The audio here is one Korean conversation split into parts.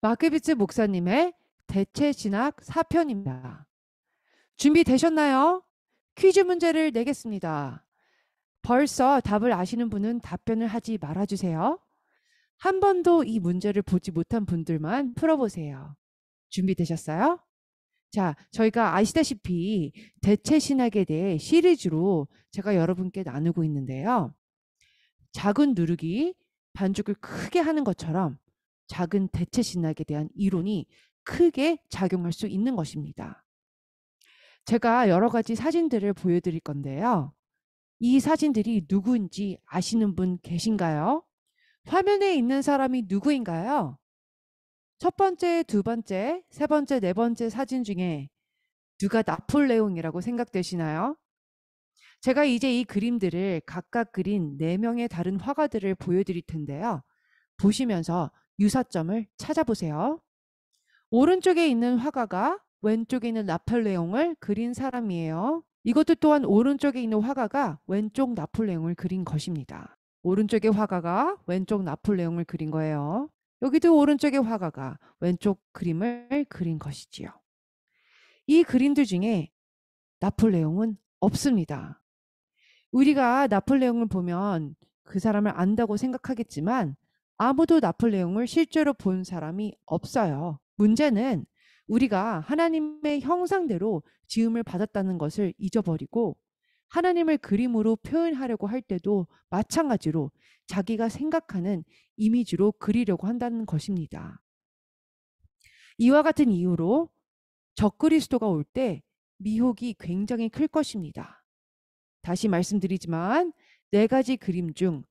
마크비츠 목사님의 대체신학 4편입니다. 준비되셨나요? 퀴즈 문제를 내겠습니다. 벌써 답을 아시는 분은 답변을 하지 말아주세요. 한 번도 이 문제를 보지 못한 분들만 풀어보세요. 준비되셨어요? 자, 저희가 아시다시피 대체신학에 대해 시리즈로 제가 여러분께 나누고 있는데요. 작은 누르기, 반죽을 크게 하는 것처럼 작은 대체신학에 대한 이론이 크게 작용할 수 있는 것입니다. 제가 여러 가지 사진들을 보여드릴 건데요. 이 사진들이 누구인지 아시는 분 계신가요? 화면에 있는 사람이 누구인가요? 첫 번째, 두 번째, 세 번째, 네 번째 사진 중에 누가 나폴레옹이라고 생각되시나요? 제가 이제 이 그림들을 각각 그린 4명의 다른 화가들을 보여드릴 텐데요. 보시면서 유사점을 찾아보세요. 오른쪽에 있는 화가가 왼쪽에 있는 나폴레옹을 그린 사람이에요. 이것도 또한 오른쪽에 있는 화가가 왼쪽 나폴레옹을 그린 것입니다. 오른쪽의 화가가 왼쪽 나폴레옹을 그린 거예요. 여기도 오른쪽의 화가가 왼쪽 그림을 그린 것이지요. 이 그림들 중에 나폴레옹은 없습니다. 우리가 나폴레옹을 보면 그 사람을 안다고 생각하겠지만 아무도 나폴레옹을 실제로 본 사람이 없어요. 문제는 우리가 하나님의 형상대로 지음을 받았다는 것을 잊어버리고 하나님을 그림으로 표현하려고 할 때도 마찬가지로 자기가 생각하는 이미지로 그리려고 한다는 것입니다. 이와 같은 이유로 적그리스도가 올 때 미혹이 굉장히 클 것입니다. 다시 말씀드리지만 4가지 그림 중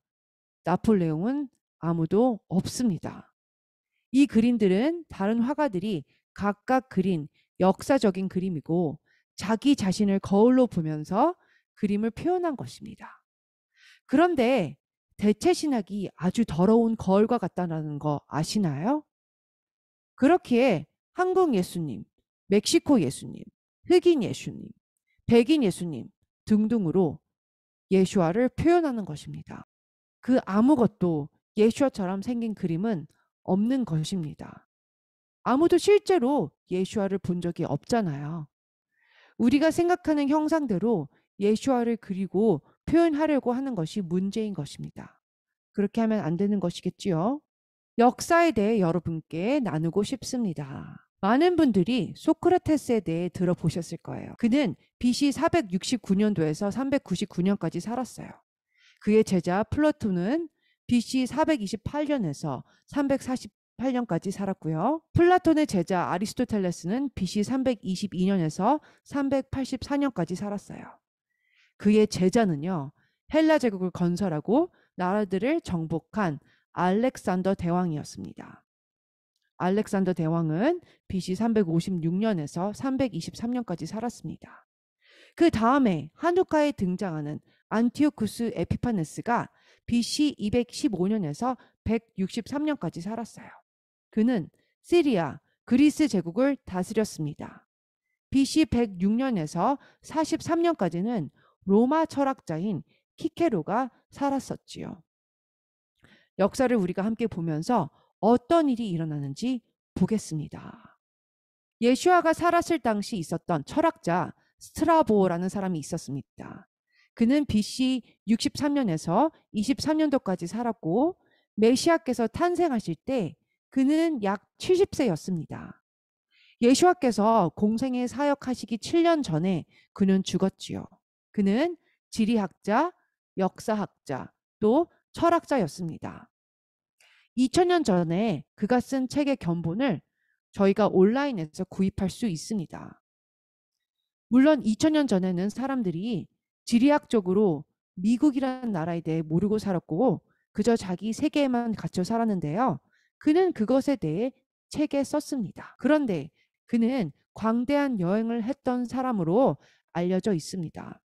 나폴레옹은 아무도 없습니다. 이 그림들은 다른 화가들이 각각 그린 역사적인 그림이고 자기 자신을 거울로 보면서 그림을 표현한 것입니다. 그런데 대체신학이 아주 더러운 거울과 같다는 거 아시나요? 그렇기에 한국 예수님, 멕시코 예수님, 흑인 예수님, 백인 예수님 등등으로 예수와를 표현하는 것입니다. 그 아무것도 예수와처럼 생긴 그림은 없는 것입니다. 아무도 실제로 예수와를 본 적이 없잖아요. 우리가 생각하는 형상대로 예수와를 그리고 표현하려고 하는 것이 문제인 것입니다. 그렇게 하면 안 되는 것이겠지요. 역사에 대해 여러분께 나누고 싶습니다. 많은 분들이 소크라테스에 대해 들어보셨을 거예요. 그는 BC 469년도에서 399년까지 살았어요. 그의 제자 플라톤은 BC 428년에서 348년까지 살았고요. 플라톤의 제자 아리스토텔레스는 BC 322년에서 384년까지 살았어요. 그의 제자는요, 헬라 제국을 건설하고 나라들을 정복한 알렉산더 대왕이었습니다. 알렉산더 대왕은 BC 356년에서 323년까지 살았습니다. 그 다음에 한누카에 등장하는 안티오쿠스 에피파네스가 BC 215년에서 163년까지 살았어요. 그는 시리아, 그리스 제국을 다스렸습니다. BC 106년에서 43년까지는 로마 철학자인 키케로가 살았었지요. 역사를 우리가 함께 보면서 어떤 일이 일어나는지 보겠습니다. 예수아가 살았을 당시 있었던 철학자 스트라보라는 사람이 있었습니다. 그는 BC 63년에서 23년도까지 살았고 메시아께서 탄생하실 때 그는 약 70세였습니다. 예수아께서 공생의 사역하시기 7년 전에 그는 죽었지요. 그는 지리학자, 역사학자, 또 철학자였습니다. 2000년 전에 그가 쓴 책의 견본을 저희가 온라인에서 구입할 수 있습니다. 물론 2000년 전에는 사람들이 지리학적으로 미국이라는 나라에 대해 모르고 살았고 그저 자기 세계에만 갇혀 살았는데요. 그는 그것에 대해 책에 썼습니다. 그런데 그는 광대한 여행을 했던 사람으로 알려져 있습니다.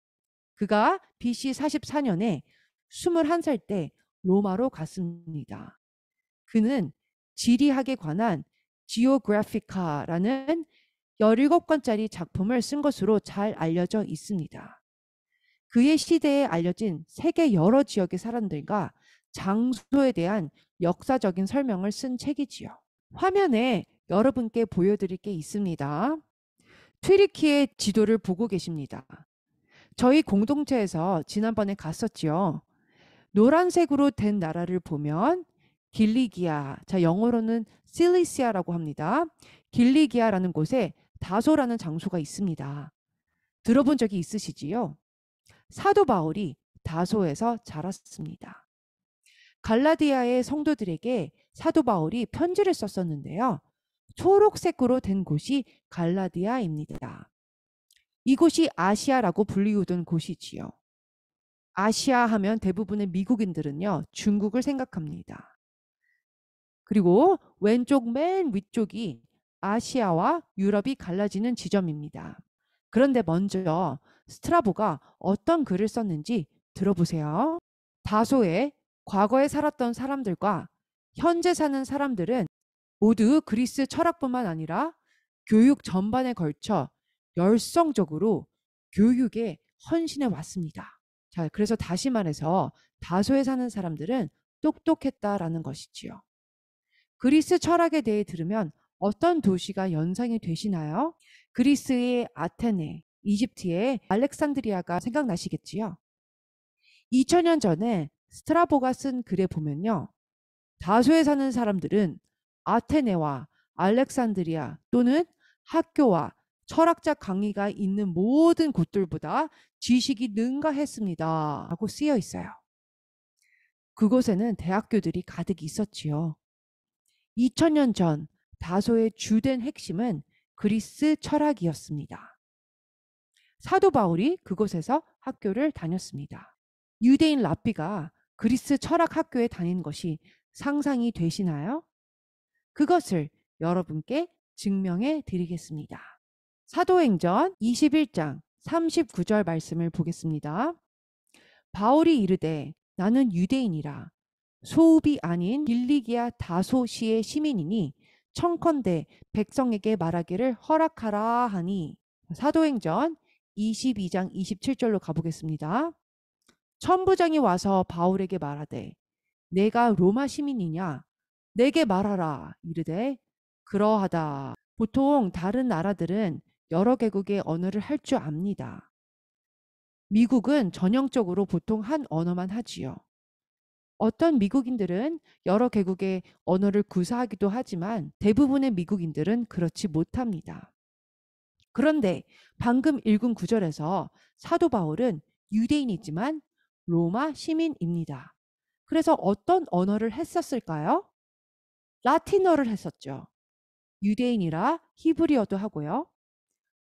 그가 BC 44년에 21살 때 로마로 갔습니다. 그는 지리학에 관한 지오그래피카라는 17권짜리 작품을 쓴 것으로 잘 알려져 있습니다. 그의 시대에 알려진 세계 여러 지역의 사람들과 장소에 대한 역사적인 설명을 쓴 책이지요. 화면에 여러분께 보여드릴 게 있습니다. 튀르키의 지도를 보고 계십니다. 저희 공동체에서 지난번에 갔었지요. 노란색으로 된 나라를 보면 길리기아, 자 영어로는 실리시아라고 합니다. 길리기아라는 곳에 다소라는 장소가 있습니다. 들어본 적이 있으시지요? 사도 바울이 다소에서 자랐습니다. 갈라디아의 성도들에게 사도 바울이 편지를 썼었는데요. 초록색으로 된 곳이 갈라디아입니다. 이곳이 아시아라고 불리우던 곳이지요. 아시아 하면 대부분의 미국인들은요, 중국을 생각합니다. 그리고 왼쪽 맨 위쪽이 아시아와 유럽이 갈라지는 지점입니다. 그런데 먼저 스트라보가 어떤 글을 썼는지 들어보세요. 다소에 과거에 살았던 사람들과 현재 사는 사람들은 모두 그리스 철학뿐만 아니라 교육 전반에 걸쳐 열성적으로 교육에 헌신해 왔습니다. 자, 그래서 다시 말해서 다소에 사는 사람들은 똑똑했다라는 것이지요. 그리스 철학에 대해 들으면 어떤 도시가 연상이 되시나요? 그리스의 아테네, 이집트의 알렉산드리아가 생각나시겠지요? 2000년 전에 스트라보가 쓴 글에 보면요. 다소에 사는 사람들은 아테네와 알렉산드리아 또는 학교와 철학자 강의가 있는 모든 곳들보다 지식이 능가했습니다. 라고 쓰여 있어요. 그곳에는 대학교들이 가득 있었지요. 2000년 전 다소의 주된 핵심은 그리스 철학이었습니다. 사도 바울이 그곳에서 학교를 다녔습니다. 유대인 랍비가 그리스 철학 학교에 다닌 것이 상상이 되시나요? 그것을 여러분께 증명해 드리겠습니다. 사도행전 21장 39절 말씀을 보겠습니다. 바울이 이르되 나는 유대인이라 소읍이 아닌 길리기아 다소시의 시민이니 청컨대 백성에게 말하기를 허락하라 하니. 사도행전 22장 27절로 가보겠습니다. 천부장이 와서 바울에게 말하되 내가 로마 시민이냐 내게 말하라 이르되 그러하다. 보통 다른 나라들은 여러 개국의 언어를 할 줄 압니다. 미국은 전형적으로 보통 한 언어만 하지요. 어떤 미국인들은 여러 개국의 언어를 구사하기도 하지만 대부분의 미국인들은 그렇지 못합니다. 그런데 방금 읽은 구절에서 사도 바울은 유대인이지만 로마 시민입니다. 그래서 어떤 언어를 했었을까요? 라틴어를 했었죠. 유대인이라 히브리어도 하고요.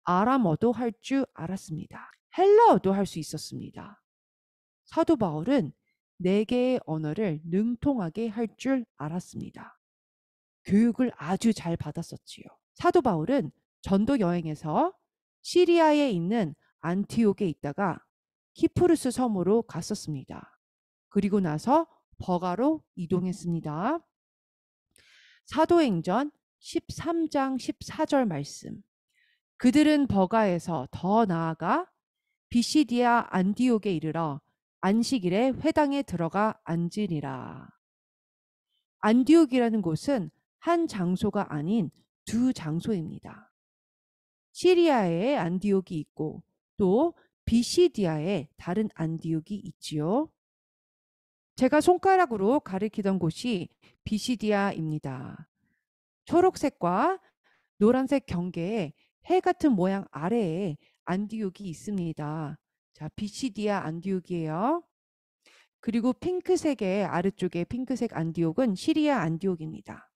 아람어도 할 줄 알았습니다. 헬라어도 할 수 있었습니다. 사도 바울은 4개의 언어를 능통하게 할 줄 알았습니다. 교육을 아주 잘 받았었지요. 사도 바울은 전도 여행에서 시리아에 있는 안티옥에 있다가 키프루스 섬으로 갔었습니다. 그리고 나서 버가로 이동했습니다. 사도행전 13장 14절 말씀. 그들은 버가에서 더 나아가 비시디아 안디옥에 이르러 안식일에 회당에 들어가 앉으니라. 안디옥이라는 곳은 한 장소가 아닌 두 장소입니다. 시리아에 안디옥이 있고 또 비시디아에 다른 안디옥이 있지요. 제가 손가락으로 가리키던 곳이 비시디아입니다. 초록색과 노란색 경계에 해 같은 모양 아래에 안디옥이 있습니다. 자, 비시디아 안디옥이에요. 그리고 핑크색의 아래쪽에 핑크색 안디옥은 시리아 안디옥입니다.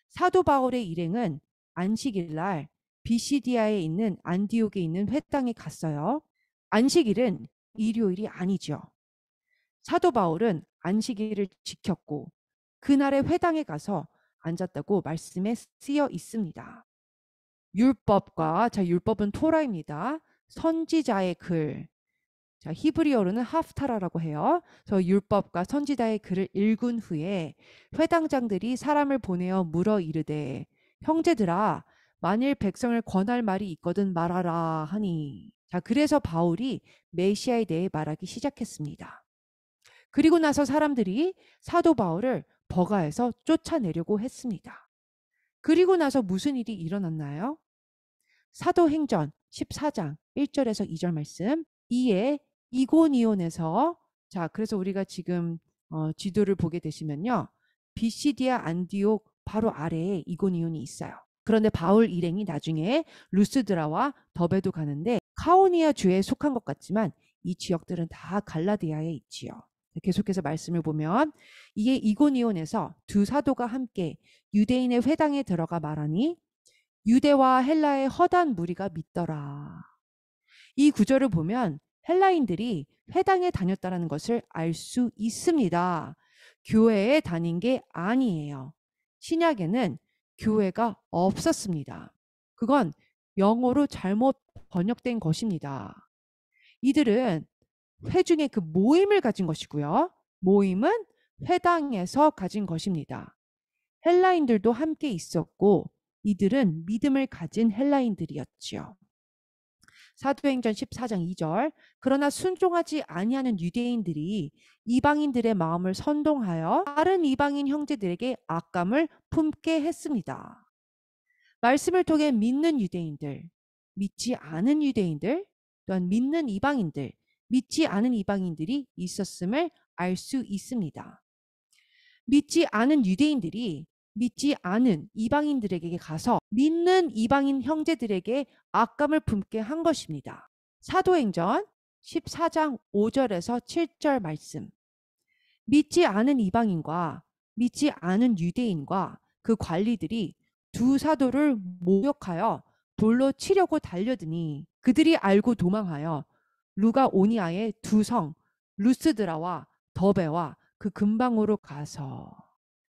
사도 바울의 일행은 안식일 날 비시디아에 있는 안디옥에 있는 회당에 갔어요. 안식일은 일요일이 아니죠. 사도 바울은 안식일을 지켰고 그날의 회당에 가서 앉았다고 말씀에 쓰여 있습니다. 율법과 율법은 토라입니다. 선지자의 글. 자, 히브리어로는 하프타라라고 해요. 그래서 율법과 선지자의 글을 읽은 후에 회당장들이 사람을 보내어 물어 이르되 형제들아 만일 백성을 권할 말이 있거든 말하라 하니. 자, 그래서 바울이 메시아에 대해 말하기 시작했습니다. 그리고 나서 사람들이 사도 바울을 버가에서 쫓아내려고 했습니다. 그리고 나서 무슨 일이 일어났나요? 사도행전 14장 1절에서 2절 말씀. 이에 이고니온에서, 자, 그래서 우리가 지금 지도를 보게 되시면요. 비시디아 안디옥 바로 아래에 이고니온이 있어요. 그런데 바울 일행이 나중에 루스드라와 더베도 가는데 카오니아 주에 속한 것 같지만 이 지역들은 다 갈라디아에 있지요. 계속해서 말씀을 보면 이에 이고니온에서 두 사도가 함께 유대인의 회당에 들어가 말하니 유대와 헬라의 허다한 무리가 믿더라. 이 구절을 보면 헬라인들이 회당에 다녔다는 것을 알 수 있습니다. 교회에 다닌 게 아니에요. 신약에는 교회가 없었습니다. 그건 영어로 잘못 번역된 것입니다. 이들은 회중의 그 모임을 가진 것이고요. 모임은 회당에서 가진 것입니다. 헬라인들도 함께 있었고 이들은 믿음을 가진 헬라인들이었지요. 사도행전 14장 2절. 그러나 순종하지 아니하는 유대인들이 이방인들의 마음을 선동하여 다른 이방인 형제들에게 악감을 품게 했습니다. 말씀을 통해 믿는 유대인들, 믿지 않은 유대인들, 또한 믿는 이방인들, 믿지 않은 이방인들이 있었음을 알 수 있습니다. 믿지 않은 유대인들이 믿지 않은 이방인들에게 가서 믿는 이방인 형제들에게 악감을 품게 한 것입니다. 사도행전 14장 5절에서 7절 말씀. 믿지 않은 이방인과 믿지 않은 유대인과 그 관리들이 두 사도를 모욕하여 돌로 치려고 달려드니 그들이 알고 도망하여 루가 오니아의 두 성 루스드라와 더베와 그 근방으로 가서,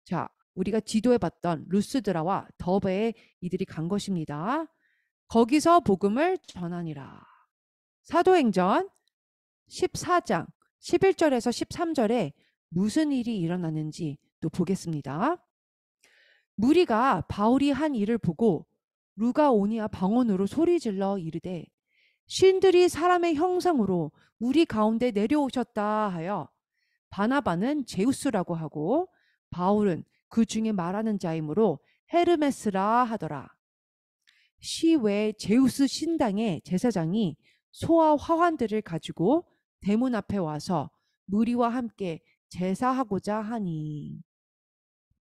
자, 우리가 지도에 봤던 루스드라와 더베에 이들이 간 것입니다. 거기서 복음을 전하니라. 사도행전 14장 11절에서 13절에 무슨 일이 일어나는지 또 보겠습니다. 무리가 바울이 한 일을 보고 루가오니아 방언으로 소리질러 이르되 신들이 사람의 형상으로 우리 가운데 내려오셨다 하여 바나바는 제우스라고 하고 바울은 그 중에 말하는 자이므로 헤르메스라 하더라. 시외 제우스 신당의 제사장이 소와 화환들을 가지고 대문 앞에 와서 무리와 함께 제사하고자 하니.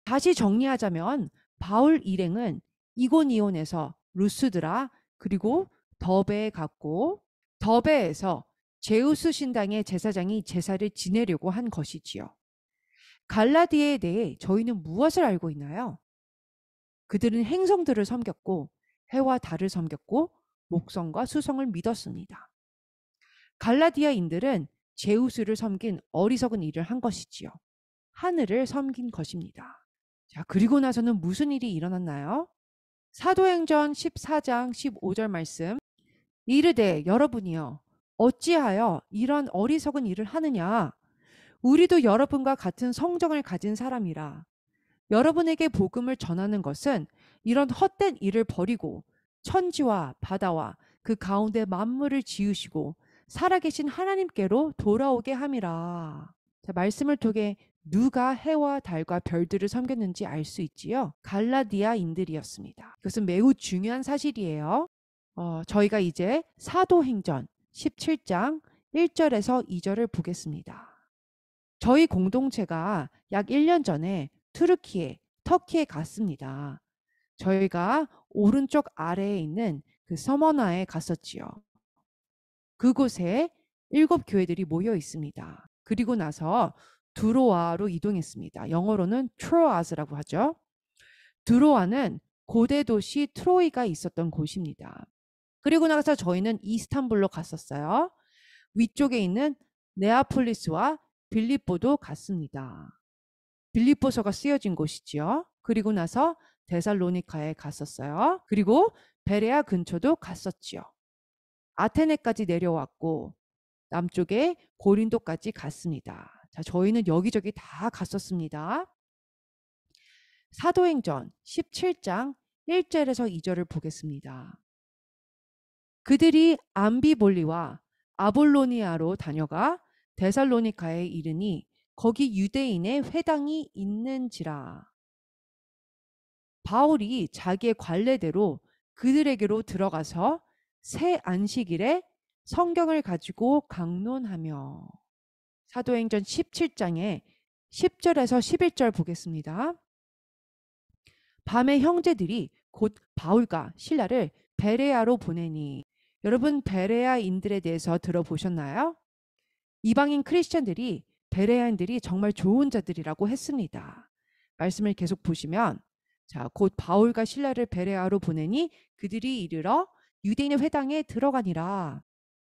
다시 정리하자면 바울 일행은 이고니온에서 루스드라 그리고 더베에 갔고 더베에서 제우스 신당의 제사장이 제사를 지내려고 한 것이지요. 갈라디아에 대해 저희는 무엇을 알고 있나요? 그들은 행성들을 섬겼고 해와 달을 섬겼고 목성과 수성을 믿었습니다. 갈라디아인들은 제우스를 섬긴 어리석은 일을 한 것이지요. 하늘을 섬긴 것입니다. 자, 그리고 나서는 무슨 일이 일어났나요? 사도행전 14장 15절 말씀. 이르되 여러분이여 어찌하여 이런 어리석은 일을 하느냐? 우리도 여러분과 같은 성정을 가진 사람이라. 여러분에게 복음을 전하는 것은 이런 헛된 일을 버리고 천지와 바다와 그 가운데 만물을 지으시고 살아계신 하나님께로 돌아오게 함이라. 자, 말씀을 통해 누가 해와 달과 별들을 섬겼는지 알 수 있지요. 갈라디아인들이었습니다. 이것은 매우 중요한 사실이에요. 저희가 이제 사도행전 17장 1절에서 2절을 보겠습니다. 저희 공동체가 약 1년 전에 터키에 갔습니다. 저희가 오른쪽 아래에 있는 그 서머나에 갔었지요. 그곳에 7교회들이 모여 있습니다. 그리고 나서 드로아로 이동했습니다. 영어로는 트로아스라고 하죠. 드로아는 고대 도시 트로이가 있었던 곳입니다. 그리고 나서 저희는 이스탄불로 갔었어요. 위쪽에 있는 네아폴리스와 빌립보도 갔습니다. 빌립보서가 쓰여진 곳이지요. 그리고 나서 데살로니카에 갔었어요. 그리고 베레아 근처도 갔었지요. 아테네까지 내려왔고 남쪽에 고린도까지 갔습니다. 자, 저희는 여기저기 다 갔었습니다. 사도행전 17장 1절에서 2절을 보겠습니다. 그들이 암비볼리와 아볼로니아로 다녀가 데살로니카에 이르니 거기 유대인의 회당이 있는지라. 바울이 자기의 관례대로 그들에게로 들어가서 새 안식일에 성경을 가지고 강론하며 사도행전 17장에 10절에서 11절 보겠습니다. 밤에 형제들이 곧 바울과 실라를 베레아로 보내니 여러분 베레아인들에 대해서 들어보셨나요? 이방인 크리스천들이 베레아인들이 정말 좋은 자들이라고 했습니다. 말씀을 계속 보시면 자, 곧 바울과 실라를 베레아로 보내니 그들이 이르러 유대인의 회당에 들어가니라.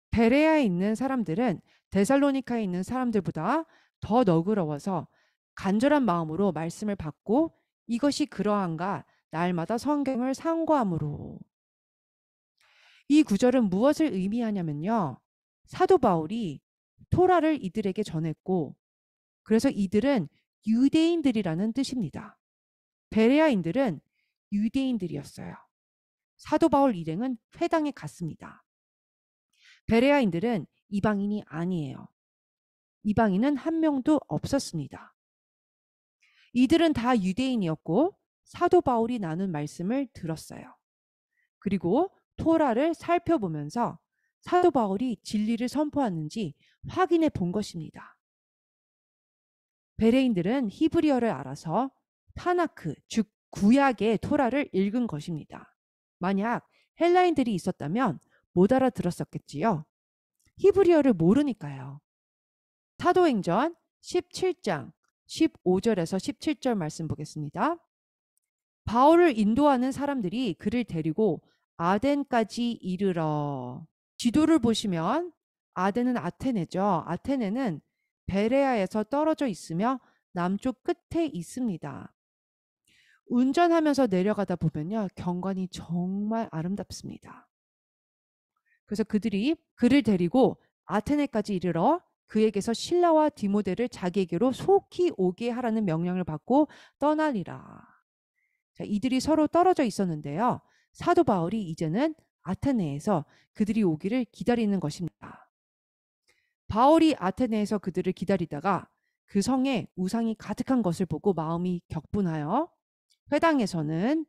베레아에 있는 사람들은 데살로니카에 있는 사람들보다 더 너그러워서 간절한 마음으로 말씀을 받고 이것이 그러한가 날마다 성경을 상고함으로. 이 구절은 무엇을 의미하냐면요. 사도 바울이 토라를 이들에게 전했고 그래서 이들은 유대인들이라는 뜻입니다. 베레아인들은 유대인들이었어요. 사도 바울 일행은 회당에 갔습니다. 베레아인들은 이방인이 아니에요. 이방인은 한 명도 없었습니다. 이들은 다 유대인이었고 사도 바울이 나눈 말씀을 들었어요. 그리고 토라를 살펴보면서 사도 바울이 진리를 선포하는지 확인해 본 것입니다. 베레인들은 히브리어를 알아서 타나크, 즉 구약의 토라를 읽은 것입니다. 만약 헬라인들이 있었다면 못 알아들었었겠지요. 히브리어를 모르니까요. 사도행전 17장 15절에서 17절 말씀 보겠습니다. 바울을 인도하는 사람들이 그를 데리고 아덴까지 이르러. 지도를 보시면 아덴은 아테네죠. 아테네는 베레아에서 떨어져 있으며 남쪽 끝에 있습니다. 운전하면서 내려가다 보면요. 경관이 정말 아름답습니다. 그래서 그들이 그를 데리고 아테네까지 이르러 그에게서 실라와 디모데를 자기에게로 속히 오게 하라는 명령을 받고 떠나리라. 자, 이들이 서로 떨어져 있었는데요. 사도 바울이 이제는 아테네에서 그들이 오기를 기다리는 것입니다. 바울이 아테네에서 그들을 기다리다가 그 성에 우상이 가득한 것을 보고 마음이 격분하여 회당에서는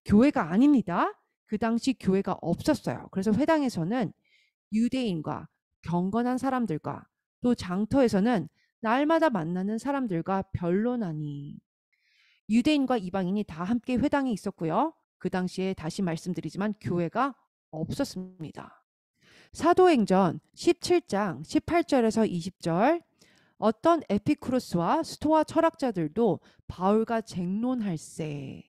교회가 아닙니다. 그 당시 교회가 없었어요. 그래서 회당에서는 유대인과 경건한 사람들과 또 장터에서는 날마다 만나는 사람들과 변론하니. 유대인과 이방인이 다 함께 회당에 있었고요. 그 당시에 다시 말씀드리지만 교회가 없었습니다. 사도행전 17장 18절에서 20절 어떤 에피쿠로스와 스토아 철학자들도 바울과 쟁론할세.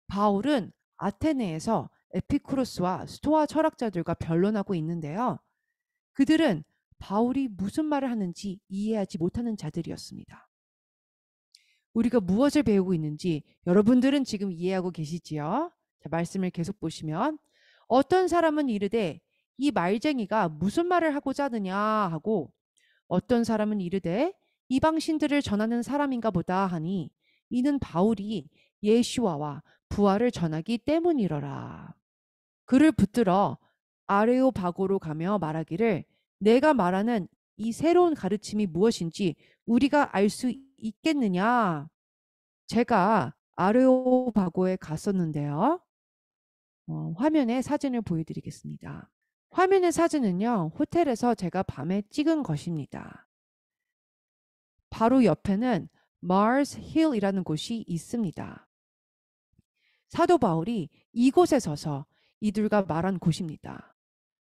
바울은 아테네에서 에피쿠로스와 스토아 철학자들과 변론하고 있는데요. 그들은 바울이 무슨 말을 하는지 이해하지 못하는 자들이었습니다. 우리가 무엇을 배우고 있는지 여러분들은 지금 이해하고 계시지요? 자, 말씀을 계속 보시면 어떤 사람은 이르되 이 말쟁이가 무슨 말을 하고자 하느냐 하고 어떤 사람은 이르되 이방신들을 전하는 사람인가 보다 하니 이는 바울이 예수와와 부활을 전하기 때문이러라. 그를 붙들어 아레오바고로 가며 말하기를 내가 말하는 이 새로운 가르침이 무엇인지 우리가 알 수 있겠느냐. 제가 아레오바고에 갔었는데요. 화면에 사진을 보여드리겠습니다. 화면의 사진은요. 호텔에서 제가 밤에 찍은 것입니다. 바로 옆에는 마르스 힐이라는 곳이 있습니다. 사도 바울이 이곳에 서서 이들과 말한 곳입니다.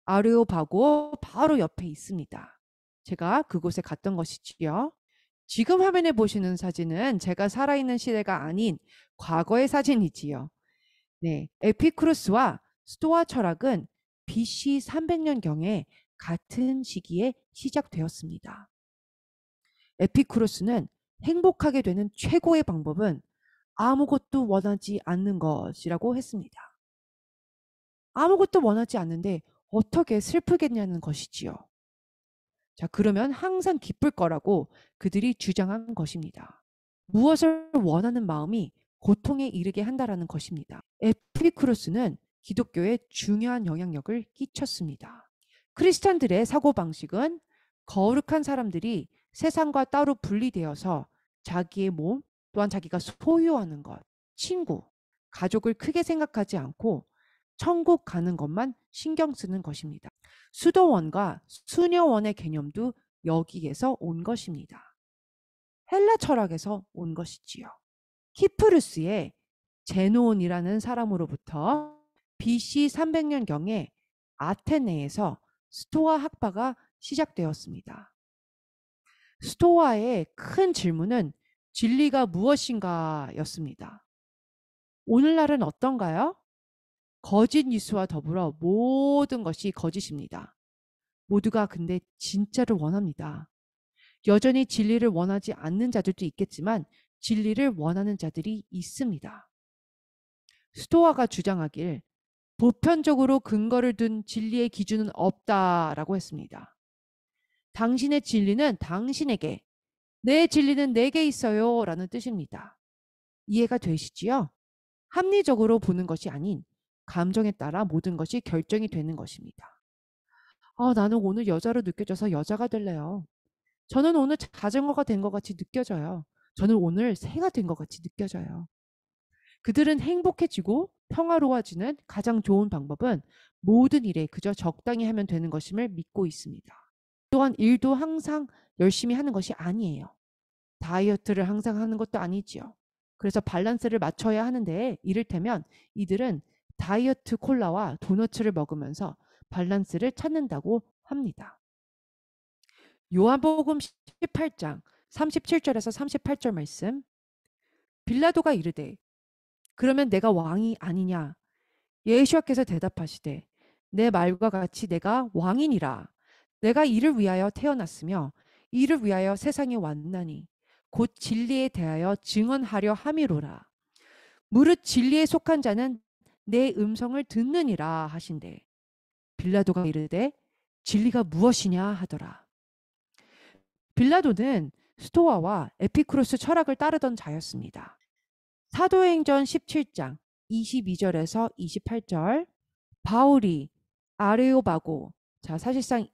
아레오바고 바로 옆에 있습니다. 제가 그곳에 갔던 것이지요. 지금 화면에 보시는 사진은 제가 살아있는 시대가 아닌 과거의 사진이지요. 네, 에피쿠로스와 스토아 철학은 BC 300년경에 같은 시기에 시작되었습니다. 에피쿠로스는 행복하게 되는 최고의 방법은 아무것도 원하지 않는 것이라고 했습니다. 아무것도 원하지 않는데 어떻게 슬프겠냐는 것이지요. 자, 그러면 항상 기쁠 거라고 그들이 주장한 것입니다. 무엇을 원하는 마음이 고통에 이르게 한다라는 것입니다. 에피쿠로스는 기독교에 중요한 영향력을 끼쳤습니다. 크리스찬들의 사고방식은 거룩한 사람들이 세상과 따로 분리되어서 자기의 몸 또한 자기가 소유하는 것, 친구, 가족을 크게 생각하지 않고 천국 가는 것만 신경 쓰는 것입니다. 수도원과 수녀원의 개념도 여기에서 온 것입니다. 헬라 철학에서 온 것이지요. 히프루스의 제노온이라는 사람으로부터 BC 300년경에 아테네에서 스토아 학파가 시작되었습니다. 스토아의 큰 질문은 진리가 무엇인가 였습니다. 오늘날은 어떤가요? 거짓 뉴스와 더불어 모든 것이 거짓입니다. 모두가 근데 진짜를 원합니다. 여전히 진리를 원하지 않는 자들도 있겠지만 진리를 원하는 자들이 있습니다. 스토아가 주장하길 보편적으로 근거를 둔 진리의 기준은 없다라고 했습니다. 당신의 진리는 당신에게, 내 진리는 내게 있어요 라는 뜻입니다. 이해가 되시지요? 합리적으로 보는 것이 아닌 감정에 따라 모든 것이 결정이 되는 것입니다. 나는 오늘 여자로 느껴져서 여자가 될래요. 저는 오늘 자전거가 된 것 같이 느껴져요. 저는 오늘 새가 된 것 같이 느껴져요. 그들은 행복해지고 평화로워지는 가장 좋은 방법은 모든 일에 그저 적당히 하면 되는 것임을 믿고 있습니다. 또한 일도 항상 열심히 하는 것이 아니에요. 다이어트를 항상 하는 것도 아니지요. 그래서 밸런스를 맞춰야 하는데 이를테면 이들은 다이어트 콜라와 도너츠를 먹으면서 밸런스를 찾는다고 합니다. 요한복음 18장 37절에서 38절 말씀. 빌라도가 이르되 그러면 내가 왕이 아니냐? 예수께서 대답하시되 내 말과 같이 내가 왕이니라. 내가 이를 위하여 태어났으며 이를 위하여 세상에 왔나니 곧 진리에 대하여 증언하려 함이로라. 무릇 진리에 속한 자는 내 음성을 듣느니라 하신대. 빌라도가 이르되 진리가 무엇이냐 하더라. 빌라도는 스토아와 에피쿠로스 철학을 따르던 자였습니다. 사도행전 17장 22절에서 28절. 바울이 아레오바고, 자 사실상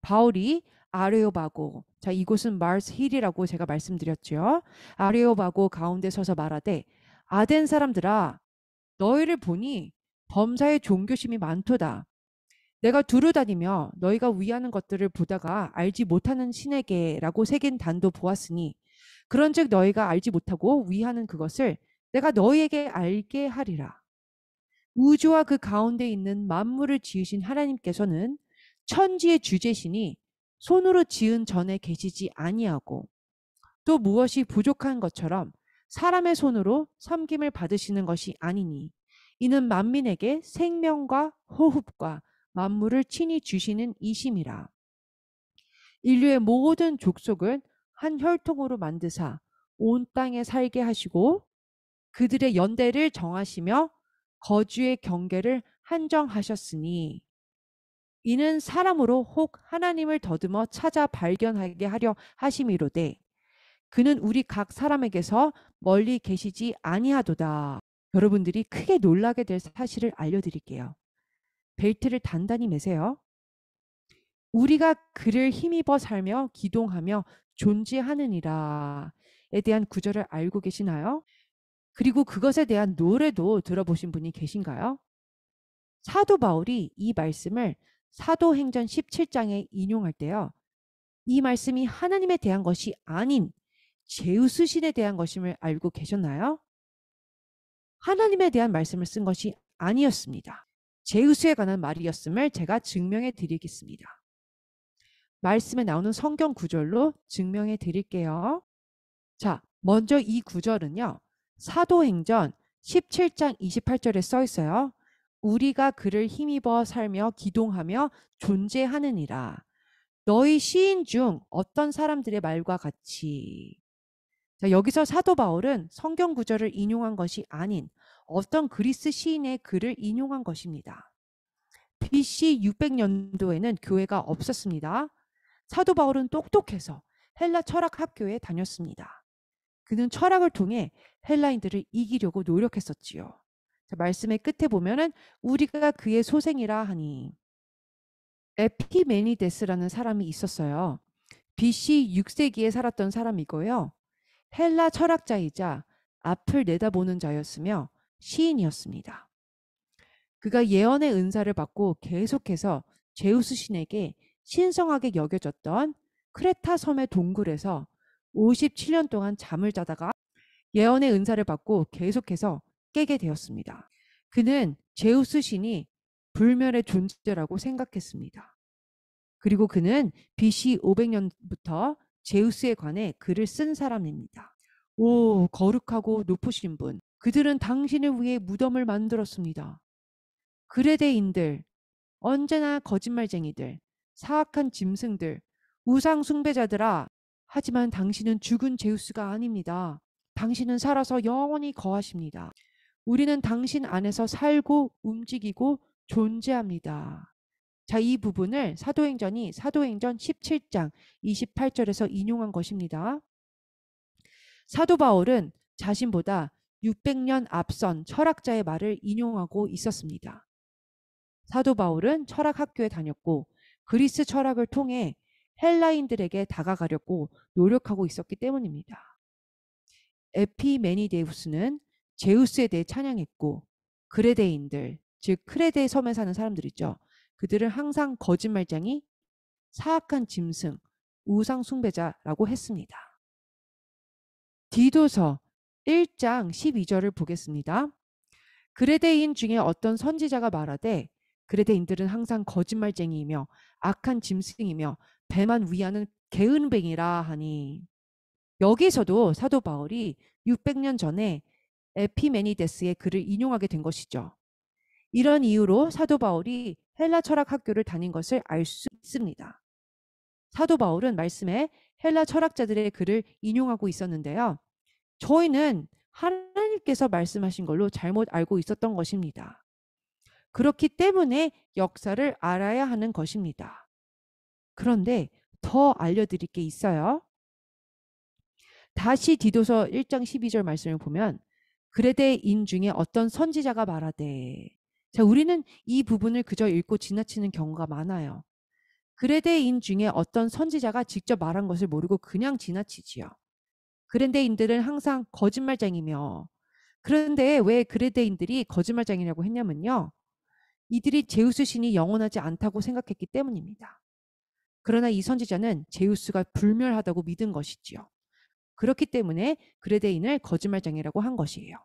바울이 아레오바고, 자 이곳은 마르스 힐이라고 제가 말씀드렸죠. 아레오바고 가운데 서서 말하되 아덴 사람들아 너희를 보니 범사에 종교심이 많도다. 내가 두루 다니며 너희가 위하는 것들을 보다가 알지 못하는 신에게라고 새긴 단도 보았으니 그런즉 너희가 알지 못하고 위하는 그것을 내가 너희에게 알게 하리라. 우주와 그 가운데 있는 만물을 지으신 하나님께서는 천지의 주제시니 손으로 지은 전에 계시지 아니하고 또 무엇이 부족한 것처럼 사람의 손으로 섬김을 받으시는 것이 아니니 이는 만민에게 생명과 호흡과 만물을 친히 주시는 이심이라. 인류의 모든 족속을 한 혈통으로 만드사 온 땅에 살게 하시고 그들의 연대를 정하시며 거주의 경계를 한정하셨으니 이는 사람으로 혹 하나님을 더듬어 찾아 발견하게 하려 하심이로되 그는 우리 각 사람에게서 멀리 계시지 아니하도다. 여러분들이 크게 놀라게 될 사실을 알려드릴게요. 벨트를 단단히 매세요. 우리가 그를 힘입어 살며 기동하며 존재하느니라에 대한 구절을 알고 계시나요? 그리고 그것에 대한 노래도 들어보신 분이 계신가요? 사도 바울이 이 말씀을 사도행전 17장에 인용할 때요. 이 말씀이 하나님에 대한 것이 아닌 제우스 신에 대한 것임을 알고 계셨나요? 하나님에 대한 말씀을 쓴 것이 아니었습니다. 제우스에 관한 말이었음을 제가 증명해 드리겠습니다. 말씀에 나오는 성경 구절로 증명해 드릴게요. 자, 먼저 이 구절은요. 사도행전 17장 28절에 써 있어요. 우리가 그를 힘입어 살며 기동하며 존재하느니라. 너희 시인 중 어떤 사람들의 말과 같이. 자, 여기서 사도 바울은 성경 구절을 인용한 것이 아닌 어떤 그리스 시인의 글을 인용한 것입니다. BC 600년도에는 교회가 없었습니다. 사도 바울은 똑똑해서 헬라 철학 학교에 다녔습니다. 그는 철학을 통해 헬라인들을 이기려고 노력했었지요. 자, 말씀의 끝에 보면은 우리가 그의 소생이라 하니 에피메니데스라는 사람이 있었어요. BC 6세기에 살았던 사람이고요. 헬라 철학자이자 앞을 내다보는 자였으며 시인이었습니다. 그가 예언의 은사를 받고 계속해서 제우스 신에게 신성하게 여겨졌던 크레타 섬의 동굴에서 57년 동안 잠을 자다가 예언의 은사를 받고 계속해서 깨게 되었습니다. 그는 제우스 신이 불멸의 존재라고 생각했습니다. 그리고 그는 BC 500년부터 제우스에 관해 글을 쓴 사람입니다. 오, 거룩하고 높으신 분. 그들은 당신을 위해 무덤을 만들었습니다. 그레데인들, 언제나 거짓말쟁이들, 사악한 짐승들, 우상 숭배자들아. 하지만 당신은 죽은 제우스가 아닙니다. 당신은 살아서 영원히 거하십니다. 우리는 당신 안에서 살고 움직이고 존재합니다. 자, 이 부분을 사도행전 17장 28절에서 인용한 것입니다. 사도 바울은 자신보다 600년 앞선 철학자의 말을 인용하고 있었습니다. 사도 바울은 철학 학교에 다녔고 그리스 철학을 통해 헬라인들에게 다가가려고 노력하고 있었기 때문입니다. 에피메니데우스는 제우스에 대해 찬양했고 그레데인들, 즉 크레데 섬에 사는 사람들이죠. 그들은 항상 거짓말쟁이, 사악한 짐승, 우상 숭배자라고 했습니다. 디도서 1장 12절을 보겠습니다. 그레데인 중에 어떤 선지자가 말하되 그레데인들은 항상 거짓말쟁이이며 악한 짐승이며 배만 위하는 게으름뱅이라 하니. 여기서도 사도 바울이 600년 전에 에피메니데스의 글을 인용하게 된 것이죠. 이런 이유로 사도 바울이 헬라 철학 학교를 다닌 것을 알 수 있습니다. 사도 바울은 말씀에 헬라 철학자들의 글을 인용하고 있었는데요. 저희는 하나님께서 말씀하신 걸로 잘못 알고 있었던 것입니다. 그렇기 때문에 역사를 알아야 하는 것입니다. 그런데 더 알려드릴 게 있어요. 다시 디도서 1장 12절 말씀을 보면 그레데인 중에 어떤 선지자가 말하되. 자, 우리는 이 부분을 그저 읽고 지나치는 경우가 많아요. 그레데인 중에 어떤 선지자가 직접 말한 것을 모르고 그냥 지나치지요. 그레데인들은 항상 거짓말쟁이며. 그런데 왜 그레데인들이 거짓말쟁이라고 했냐면요. 이들이 제우스 신이 영원하지 않다고 생각했기 때문입니다. 그러나 이 선지자는 제우스가 불멸하다고 믿은 것이지요. 그렇기 때문에 그레데인을 거짓말쟁이라고 한 것이에요.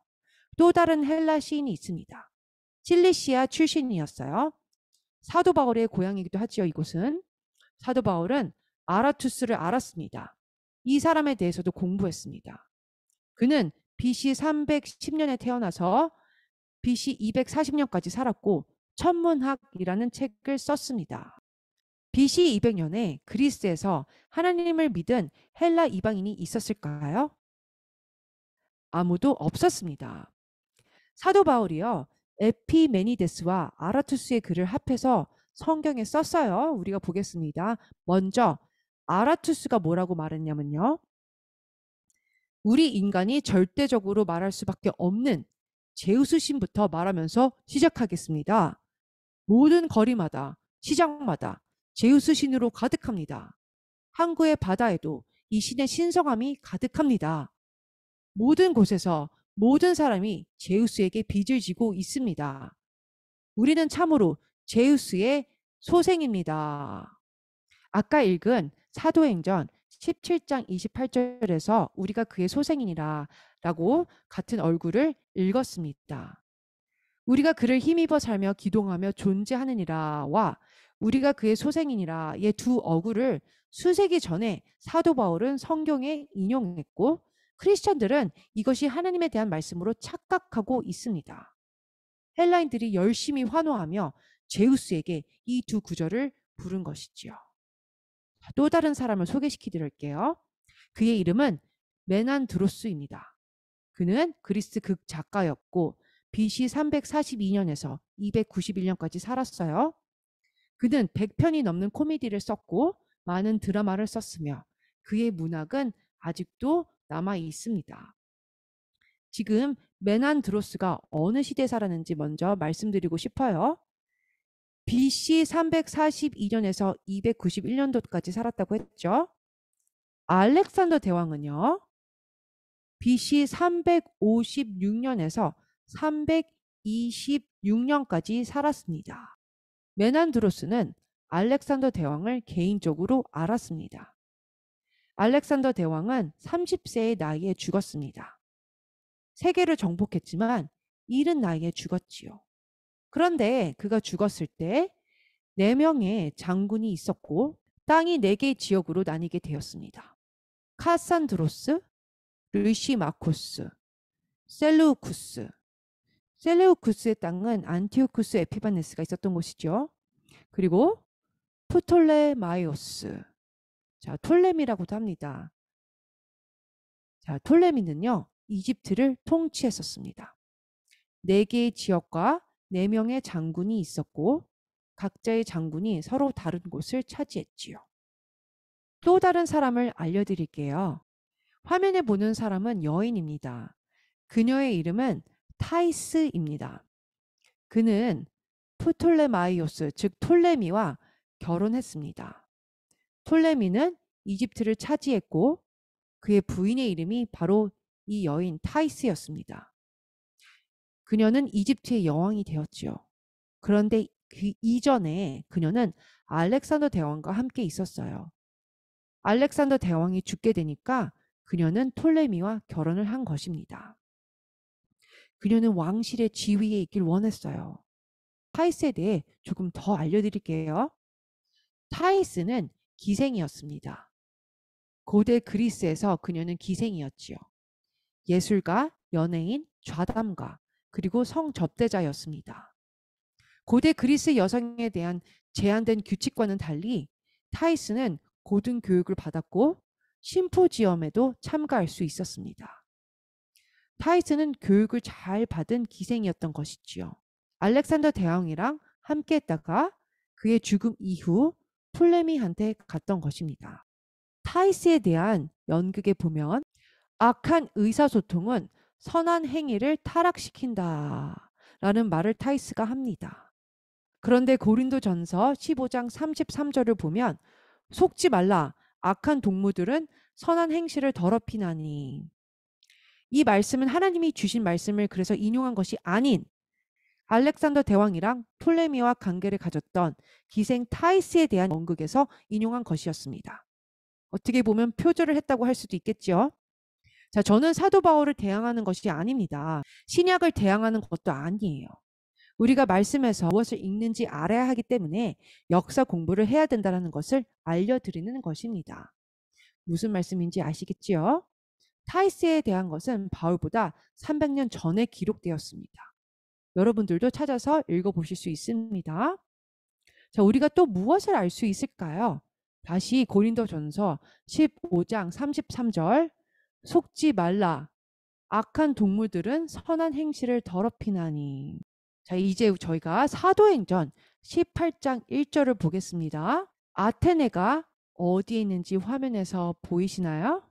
또 다른 헬라 시인이 있습니다. 실리시아 출신이었어요. 사도 바울의 고향이기도 하지요. 이곳은. 사도 바울은 아라투스를 알았습니다. 이 사람에 대해서도 공부했습니다. 그는 BC 310년에 태어나서 BC 240년까지 살았고 천문학이라는 책을 썼습니다. BC 200년에 그리스에서 하나님을 믿은 헬라 이방인이 있었을까요? 아무도 없었습니다. 사도 바울이요. 에피메니데스와 아라투스의 글을 합해서 성경에 썼어요. 우리가 보겠습니다. 먼저 아라투스가 뭐라고 말했냐면요. 우리 인간이 절대적으로 말할 수밖에 없는 제우스 신부터 말하면서 시작하겠습니다. 모든 거리마다 시장마다 제우스 신으로 가득합니다. 항구의 바다에도 이 신의 신성함이 가득합니다. 모든 곳에서 모든 사람이 제우스에게 빚을 지고 있습니다. 우리는 참으로 제우스의 소생입니다. 아까 읽은 사도행전 17장 28절에서 우리가 그의 소생이니라 라고 같은 얼굴을 읽었습니다. 우리가 그를 힘입어 살며 기동하며 존재하느니라와 우리가 그의 소생이니라의 두 어구를 수세기 전에 사도 바울은 성경에 인용했고 크리스천들은 이것이 하나님에 대한 말씀으로 착각하고 있습니다. 헬라인들이 열심히 환호하며 제우스에게 이 두 구절을 부른 것이지요. 또 다른 사람을 소개시켜드릴게요. 그의 이름은 메난드로스입니다. 그는 그리스 극 작가였고 BC 342년에서 291년까지 살았어요. 그는 100편이 넘는 코미디를 썼고 많은 드라마를 썼으며 그의 문학은 아직도 남아 있습니다. 지금 메난드로스가 어느 시대에 살았는지 먼저 말씀드리고 싶어요. BC 342년에서 291년도까지 살았다고 했죠. 알렉산더 대왕은요. BC 356년에서 326년까지 살았습니다. 메난드로스는 알렉산더 대왕을 개인적으로 알았습니다. 알렉산더 대왕은 30세의 나이에 죽었습니다. 세계를 정복했지만 이른 나이에 죽었지요. 그런데 그가 죽었을 때 4명의 장군이 있었고 땅이 4개의 지역으로 나뉘게 되었습니다. 카산드로스, 르시마코스, 셀루쿠스. 셀레우쿠스의 땅은 안티오쿠스 에피파네스가 있었던 곳이죠. 그리고 프톨레마이오스. 자, 톨레미라고도 합니다. 자, 톨레미는요, 이집트를 통치했었습니다. 4개의 지역과 4명의 장군이 있었고 각자의 장군이 서로 다른 곳을 차지했지요. 또 다른 사람을 알려드릴게요. 화면에 보는 사람은 여인입니다. 그녀의 이름은 타이스입니다. 그는 프톨레마이오스, 즉 톨레미와 결혼했습니다. 톨레미는 이집트를 차지했고 그의 부인의 이름이 바로 이 여인 타이스였습니다. 그녀는 이집트의 여왕이 되었지요. 그런데 그 이전에 그녀는 알렉산더 대왕과 함께 있었어요. 알렉산더 대왕이 죽게 되니까 그녀는 톨레미와 결혼을 한 것입니다. 그녀는 왕실의 지위에 있길 원했어요. 타이스에 대해 조금 더 알려드릴게요. 타이스는 기생이었습니다. 고대 그리스에서 그녀는 기생이었지요. 예술가, 연예인, 좌담가, 그리고 성접대자였습니다. 고대 그리스 여성에 대한 제한된 규칙과는 달리 타이스는 고등교육을 받았고 심포지엄에도 참가할 수 있었습니다. 타이스는 교육을 잘 받은 기생이었던 것이지요. 알렉산더 대왕이랑 함께 했다가 그의 죽음 이후 톨레미한테 갔던 것입니다. 타이스에 대한 연극에 보면 악한 의사소통은 선한 행위를 타락시킨다 라는 말을 타이스가 합니다. 그런데 고린도전서 15장 33절을 보면 속지 말라 악한 동무들은 선한 행실을 더럽히나니, 이 말씀은 하나님이 주신 말씀을 그래서 인용한 것이 아닌 알렉산더 대왕이랑 톨레미와 관계를 가졌던 기생 타이스에 대한 연극에서 인용한 것이었습니다. 어떻게 보면 표절을 했다고 할 수도 있겠죠. 자, 저는 사도 바울을 대항하는 것이 아닙니다. 신약을 대항하는 것도 아니에요. 우리가 말씀에서 무엇을 읽는지 알아야 하기 때문에 역사 공부를 해야 된다는 것을 알려드리는 것입니다. 무슨 말씀인지 아시겠지요? 타이스에 대한 것은 바울보다 300년 전에 기록되었습니다. 여러분들도 찾아서 읽어보실 수 있습니다. 자, 우리가 또 무엇을 알 수 있을까요? 다시 고린도전서 15장 33절, 속지 말라 악한 동물들은 선한 행실을 더럽히나니. 자, 이제 저희가 사도행전 18장 1절을 보겠습니다. 아테네가 어디에 있는지 화면에서 보이시나요?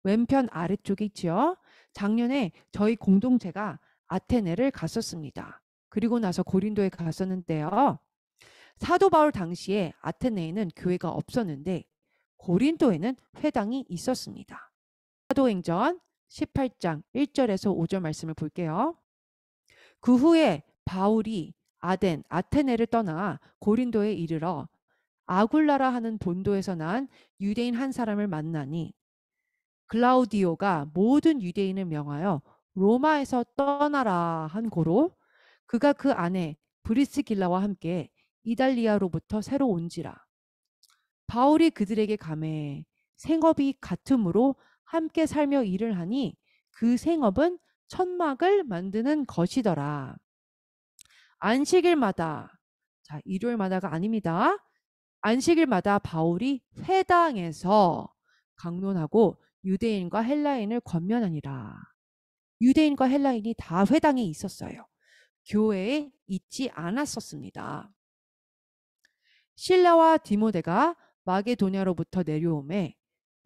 왼편 아래쪽에 있죠. 작년에 저희 공동체가 아테네를 갔었습니다. 그리고 나서 고린도에 갔었는데요. 사도 바울 당시에 아테네에는 교회가 없었는데 고린도에는 회당이 있었습니다. 사도행전 18장 1절에서 5절 말씀을 볼게요. 그 후에 바울이 아테네를 떠나 고린도에 이르러 아굴라라 하는 본도에서 난 유대인 한 사람을 만나니, 글라우디오가 모든 유대인을 명하여 로마에서 떠나라 한 고로 그가 그 안에 브리스길라와 함께 이달리아로부터 새로 온지라. 바울이 그들에게 가매 생업이 같으므로 함께 살며 일을 하니 그 생업은 천막을 만드는 것이더라. 안식일마다, 자, 일요일마다가 아닙니다. 안식일마다 바울이 회당에서 강론하고 유대인과 헬라인을 권면하니라. 유대인과 헬라인이 다 회당에 있었어요. 교회에 있지 않았었습니다. 실라와 디모데가 마게도냐로부터 내려오매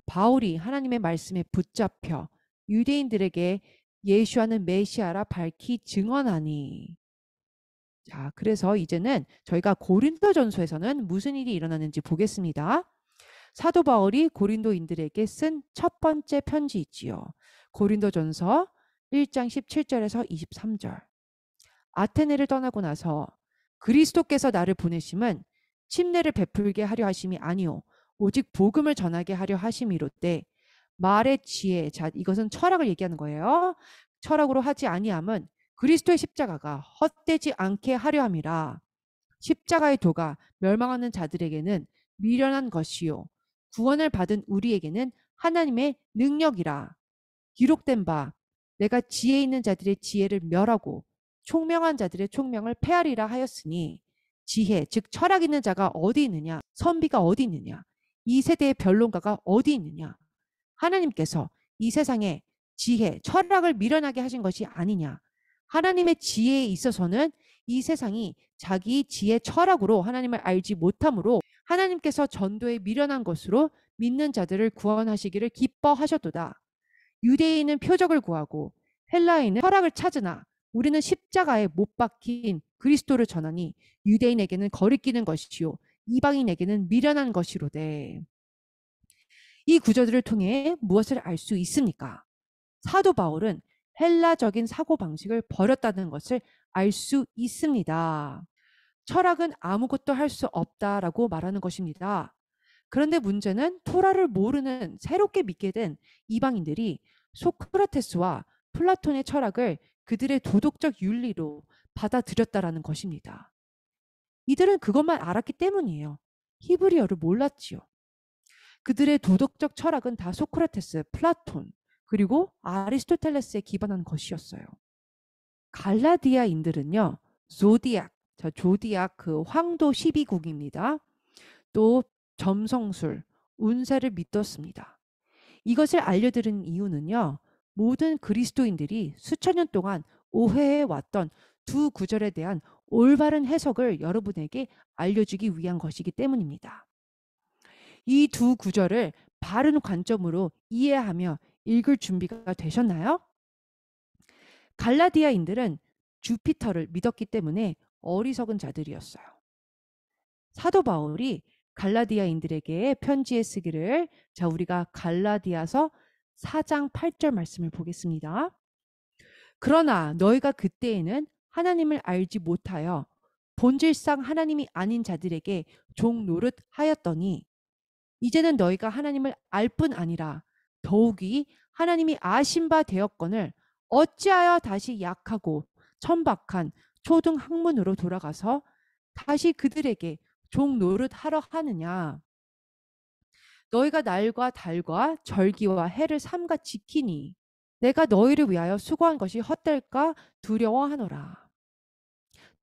바울이 하나님의 말씀에 붙잡혀 유대인들에게 예수와는 메시아라 밝히 증언하니. 자, 그래서 이제는 저희가 고린도전서에서는 무슨 일이 일어나는지 보겠습니다. 사도 바울이 고린도인들에게 쓴 첫 번째 편지이지요. 고린도전서 1장 17절에서 23절. 아테네를 떠나고 나서 그리스도께서 나를 보내심은 침례를 베풀게 하려 하심이 아니요 오직 복음을 전하게 하려 하심이로되 말의 지혜, 자 이것은 철학을 얘기하는 거예요. 철학으로 하지 아니함은 그리스도의 십자가가 헛되지 않게 하려 함이라. 십자가의 도가 멸망하는 자들에게는 미련한 것이요 구원을 받은 우리에게는 하나님의 능력이라. 기록된 바 내가 지혜 있는 자들의 지혜를 멸하고 총명한 자들의 총명을 폐하리라 하였으니 지혜 즉 철학 있는 자가 어디 있느냐 선비가 어디 있느냐 이 세대의 변론가가 어디 있느냐 하나님께서 이 세상에 지혜 철학을 미련하게 하신 것이 아니냐 하나님의 지혜에 있어서는 이 세상이 자기 지혜 철학으로 하나님을 알지 못함으로 하나님께서 전도에 미련한 것으로 믿는 자들을 구원하시기를 기뻐하셨도다. 유대인은 표적을 구하고 헬라인은 철학을 찾으나 우리는 십자가에 못 박힌 그리스도를 전하니 유대인에게는 거리끼는 것이요 이방인에게는 미련한 것이로되. 이 구절들을 통해 무엇을 알 수 있습니까? 사도 바울은 헬라적인 사고방식을 버렸다는 것을 알 수 있습니다. 철학은 아무것도 할 수 없다라고 말하는 것입니다. 그런데 문제는 토라를 모르는 새롭게 믿게 된 이방인들이 소크라테스와 플라톤의 철학을 그들의 도덕적 윤리로 받아들였다라는 것입니다. 이들은 그것만 알았기 때문이에요. 히브리어를 몰랐지요. 그들의 도덕적 철학은 다 소크라테스, 플라톤, 그리고 아리스토텔레스에 기반한 것이었어요. 갈라디아인들은요. 조디악 그 황도 12국입니다. 또 점성술, 운세를 믿었습니다. 이것을 알려드린 이유는요. 모든 그리스도인들이 수천 년 동안 오해해 왔던 두 구절에 대한 올바른 해석을 여러분에게 알려주기 위한 것이기 때문입니다. 이 두 구절을 바른 관점으로 이해하며 읽을 준비가 되셨나요? 갈라디아인들은 주피터를 믿었기 때문에 어리석은 자들이었어요. 사도 바울이 갈라디아인들에게 편지에 쓰기를 자 우리가 갈라디아서 4장 8절 말씀을 보겠습니다. 그러나 너희가 그때에는 하나님을 알지 못하여 본질상 하나님이 아닌 자들에게 종 노릇하였더니 이제는 너희가 하나님을 알 뿐 아니라 더욱이 하나님이 아신 바 되었거늘 어찌하여 다시 약하고 천박한 초등 학문으로 돌아가서 다시 그들에게 종 노릇하러 하느냐. 너희가 날과 달과 절기와 해를 삼가 지키니 내가 너희를 위하여 수고한 것이 헛될까 두려워하노라.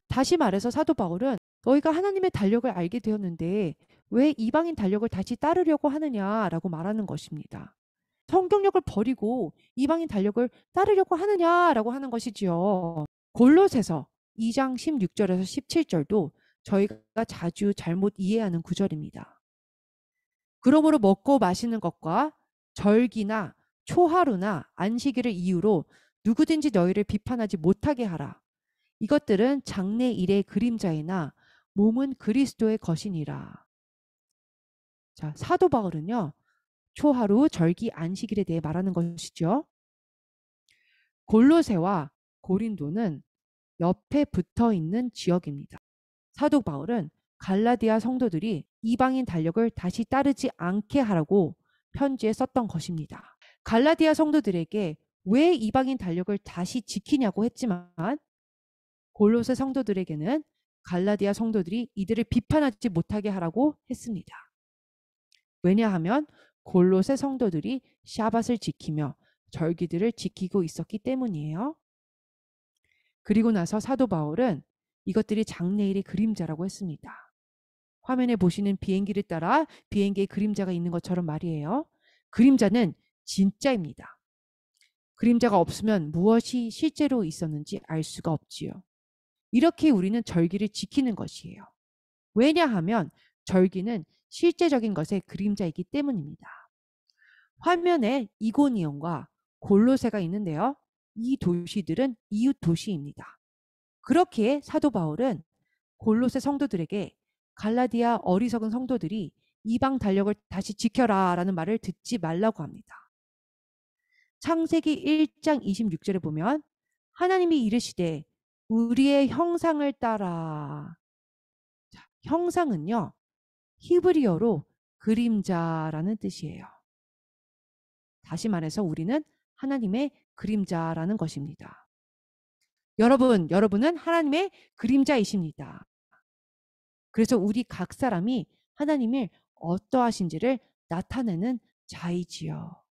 다시 말해서 사도 바울은 너희가 하나님의 달력을 알게 되었는데 왜 이방인 달력을 다시 따르려고 하느냐라고 말하는 것입니다. 성경력을 버리고 이방인 달력을 따르려고 하느냐라고 하는 것이지요. 골로새서 2장 16절에서 17절도 저희가 자주 잘못 이해하는 구절입니다. 그러므로 먹고 마시는 것과 절기나 초하루나 안식일을 이유로 누구든지 너희를 비판하지 못하게 하라. 이것들은 장래 일의 그림자이나 몸은 그리스도의 것이니라. 자, 사도 바울은요. 초하루, 절기, 안식일에 대해 말하는 것이죠. 골로새와 고린도는 옆에 붙어 있는 지역입니다. 사도 바울은 갈라디아 성도들이 이방인 달력을 다시 따르지 않게 하라고 편지에 썼던 것입니다. 갈라디아 성도들에게 왜 이방인 달력을 다시 지키냐고 했지만 골로새 성도들에게는 갈라디아 성도들이 이들을 비판하지 못하게 하라고 했습니다. 왜냐하면 골로새 성도들이 샤밧을 지키며 절기들을 지키고 있었기 때문이에요. 그리고 나서 사도 바울은 이것들이 장래일의 그림자라고 했습니다. 화면에 보시는 비행기를 따라 비행기의 그림자가 있는 것처럼 말이에요. 그림자는 진짜입니다. 그림자가 없으면 무엇이 실제로 있었는지 알 수가 없지요. 이렇게 우리는 절기를 지키는 것이에요. 왜냐하면 절기는 실제적인 것의 그림자이기 때문입니다. 화면에 이고니온과 골로새가 있는데요. 이 도시들은 이웃 도시입니다. 그렇기에 사도 바울은 골로새 성도들에게 갈라디아 어리석은 성도들이 이방 달력을 다시 지켜라 라는 말을 듣지 말라고 합니다. 창세기 1장 26절에 보면 하나님이 이르시되 우리의 형상을 따라. 자, 형상은요, 히브리어로 그림자라는 뜻이에요. 다시 말해서 우리는 하나님의 그림자라는 것입니다. 여러분은 하나님의 그림자이십니다. 그래서 우리 각 사람이 하나님을 어떠하신지를 나타내는 자이지요.